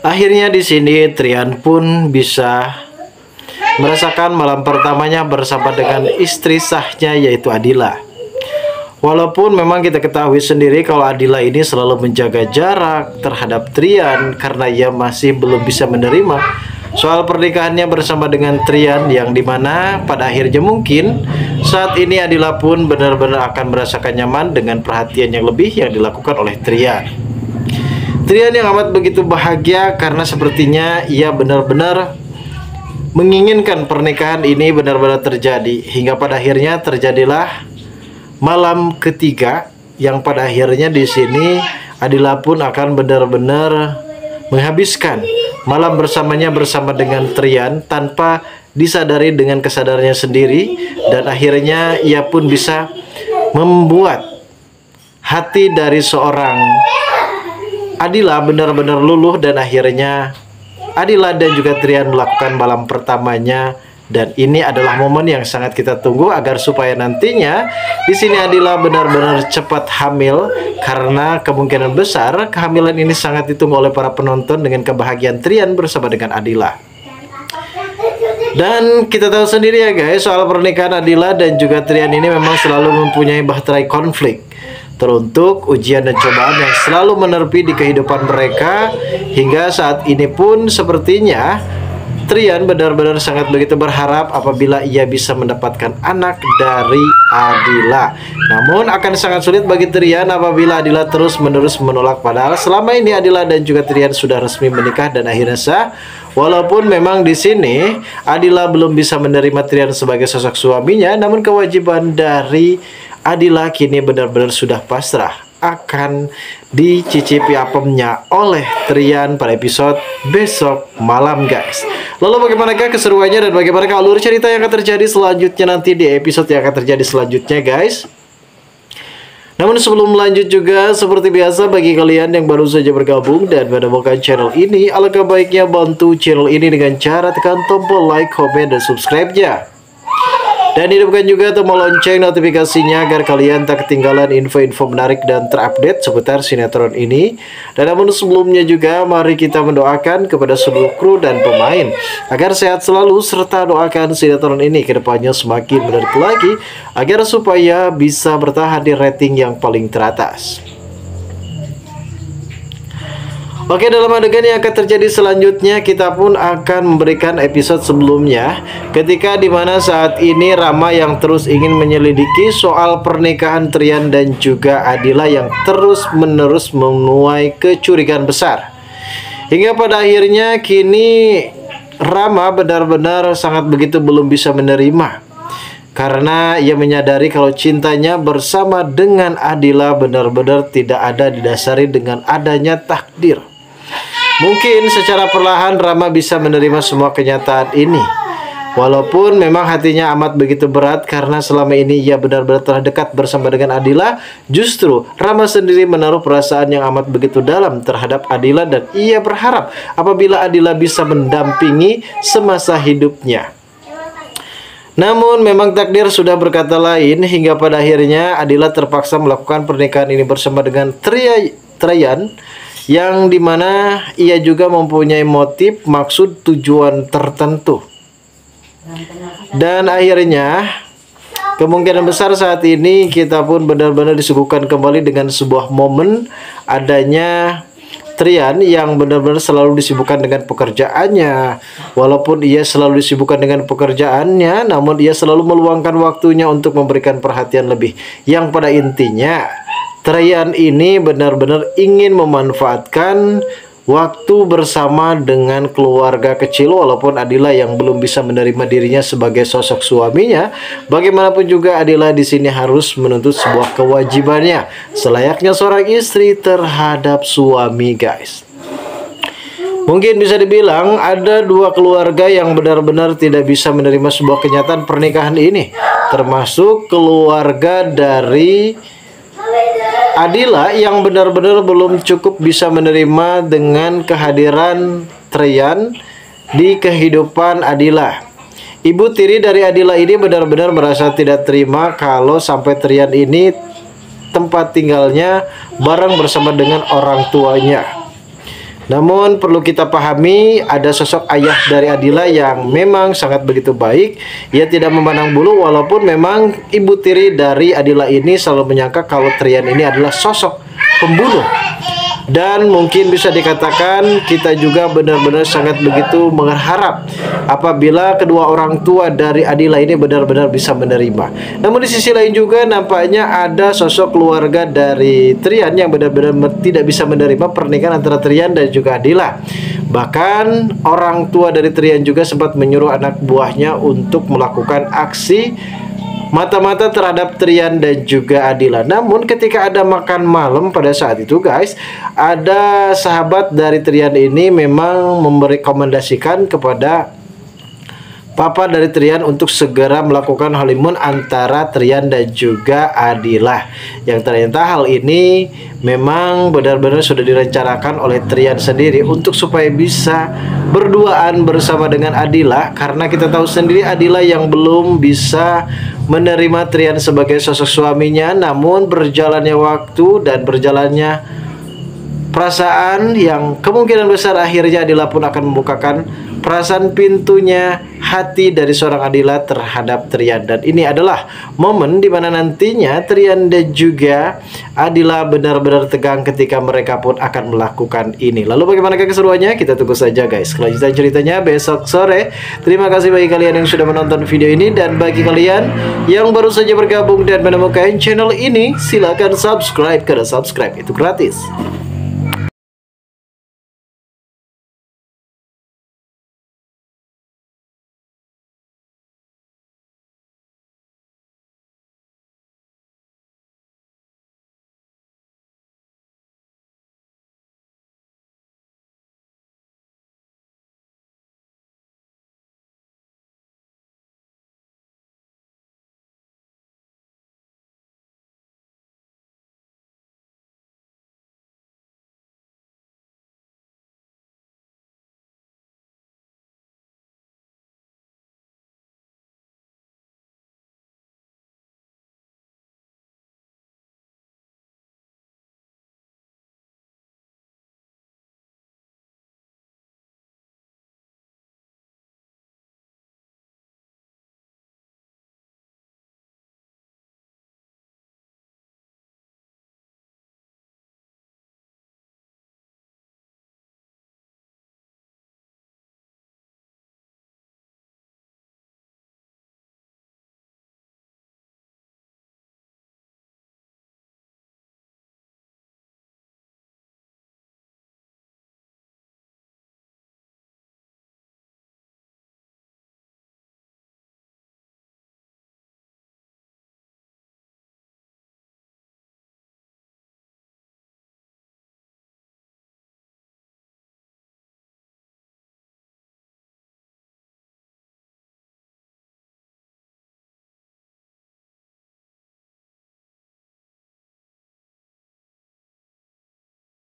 Akhirnya di sini Trian pun bisa merasakan malam pertamanya bersama dengan istri sahnya yaitu Adila. Walaupun memang kita ketahui sendiri kalau Adila ini selalu menjaga jarak terhadap Trian karena ia masih belum bisa menerima soal pernikahannya bersama dengan Trian, yang dimana pada akhirnya mungkin saat ini Adila pun benar-benar akan merasakan nyaman dengan perhatian yang lebih yang dilakukan oleh Trian. Trian yang amat begitu bahagia karena sepertinya ia benar-benar menginginkan pernikahan ini benar-benar terjadi, hingga pada akhirnya terjadilah malam ketiga yang pada akhirnya di sini Adila pun akan benar-benar menghabiskan malam bersamanya bersama dengan Trian tanpa disadari dengan kesadarannya sendiri, dan akhirnya ia pun bisa membuat hati dari seorang Adila benar-benar luluh, dan akhirnya Adila dan juga Trian melakukan malam pertamanya. Dan ini adalah momen yang sangat kita tunggu agar supaya nantinya di sini Adila benar-benar cepat hamil, karena kemungkinan besar kehamilan ini sangat ditunggu oleh para penonton dengan kebahagiaan Trian bersama dengan Adila. Dan kita tahu sendiri ya guys, soal pernikahan Adila dan juga Trian ini memang selalu mempunyai bahtera konflik, teruntuk ujian dan cobaan yang selalu menepi di kehidupan mereka, hingga saat ini pun sepertinya Trian benar-benar sangat begitu berharap apabila ia bisa mendapatkan anak dari Adila. Namun akan sangat sulit bagi Trian apabila Adila terus-menerus menolak, padahal selama ini Adila dan juga Trian sudah resmi menikah dan akhirnya sah. Walaupun memang di sini Adila belum bisa menerima Trian sebagai sosok suaminya, namun kewajiban dari Adila kini benar-benar sudah pasrah akan dicicipi apemnya oleh Trian pada episode besok malam guys. Lalu bagaimanakah keseruannya dan bagaimanakah alur cerita yang akan terjadi selanjutnya nanti di episode yang akan terjadi selanjutnya guys. Namun sebelum lanjut juga, seperti biasa bagi kalian yang baru saja bergabung dan menemukan channel ini, alangkah baiknya bantu channel ini dengan cara tekan tombol like, komen, dan subscribe-nya. Dan hidupkan juga tombol lonceng notifikasinya agar kalian tak ketinggalan info-info menarik dan terupdate seputar sinetron ini. Dan namun sebelumnya juga, mari kita mendoakan kepada seluruh kru dan pemain agar sehat selalu, serta doakan sinetron ini ke depannya semakin menarik lagi agar supaya bisa bertahan di rating yang paling teratas. Oke, dalam adegan yang akan terjadi selanjutnya kita pun akan memberikan episode sebelumnya, ketika dimana saat ini Rama yang terus ingin menyelidiki soal pernikahan Trian dan juga Adila yang terus-menerus menuai kecurigaan besar, hingga pada akhirnya kini Rama benar-benar sangat begitu belum bisa menerima, karena ia menyadari kalau cintanya bersama dengan Adila benar-benar tidak ada didasari dengan adanya takdir. Mungkin secara perlahan Rama bisa menerima semua kenyataan ini, walaupun memang hatinya amat begitu berat karena selama ini ia benar-benar telah dekat bersama dengan Adila. Justru Rama sendiri menaruh perasaan yang amat begitu dalam terhadap Adila, dan ia berharap apabila Adila bisa mendampingi semasa hidupnya. Namun memang takdir sudah berkata lain, hingga pada akhirnya Adila terpaksa melakukan pernikahan ini bersama dengan Trian, yang dimana ia juga mempunyai motif, maksud, tujuan tertentu. Dan akhirnya kemungkinan besar saat ini kita pun benar-benar disuguhkan kembali dengan sebuah momen adanya Trian yang benar-benar selalu disibukkan dengan pekerjaannya. Walaupun ia selalu disibukkan dengan pekerjaannya, namun ia selalu meluangkan waktunya untuk memberikan perhatian lebih, yang pada intinya Trian ini benar-benar ingin memanfaatkan waktu bersama dengan keluarga kecil. Walaupun Adila yang belum bisa menerima dirinya sebagai sosok suaminya, bagaimanapun juga Adila di sini harus menuntut sebuah kewajibannya selayaknya seorang istri terhadap suami guys. Mungkin bisa dibilang ada dua keluarga yang benar-benar tidak bisa menerima sebuah kenyataan pernikahan ini, termasuk keluarga dari Adila yang benar-benar belum cukup bisa menerima dengan kehadiran Trian di kehidupan Adila. Ibu tiri dari Adila ini benar-benar merasa tidak terima kalau sampai Trian ini tempat tinggalnya bareng bersama dengan orang tuanya. Namun perlu kita pahami ada sosok ayah dari Adila yang memang sangat begitu baik. Ia tidak memandang bulu walaupun memang ibu tiri dari Adila ini selalu menyangka kalau Trian ini adalah sosok pembunuh. Dan mungkin bisa dikatakan kita juga benar-benar sangat begitu mengharap apabila kedua orang tua dari Adila ini benar-benar bisa menerima. Namun di sisi lain juga nampaknya ada sosok keluarga dari Trian yang benar-benar tidak bisa menerima pernikahan antara Trian dan juga Adila. Bahkan orang tua dari Trian juga sempat menyuruh anak buahnya untuk melakukan aksi mata-mata terhadap Trian dan juga Adila. Namun ketika ada makan malam pada saat itu guys, ada sahabat dari Trian ini memang merekomendasikan kepada papa dari Trian untuk segera melakukan honeymoon antara Trian dan juga Adila. Yang ternyata hal ini memang benar-benar sudah direncanakan oleh Trian sendiri untuk supaya bisa berduaan bersama dengan Adila. Karena kita tahu sendiri Adila yang belum bisa menerima Trian sebagai sosok suaminya. Namun berjalannya waktu dan berjalannya perasaan yang kemungkinan besar akhirnya Adila pun akan membukakan perasaan pintunya hati dari seorang Adila terhadap Trian. Dan ini adalah momen dimana nantinya Trian dan juga Adila benar-benar tegang ketika mereka pun akan melakukan ini. Lalu bagaimana keseruannya? Kita tunggu saja guys kelanjutan ceritanya besok sore. Terima kasih bagi kalian yang sudah menonton video ini. Dan bagi kalian yang baru saja bergabung dan menemukan channel ini, silahkan subscribe karena subscribe itu gratis.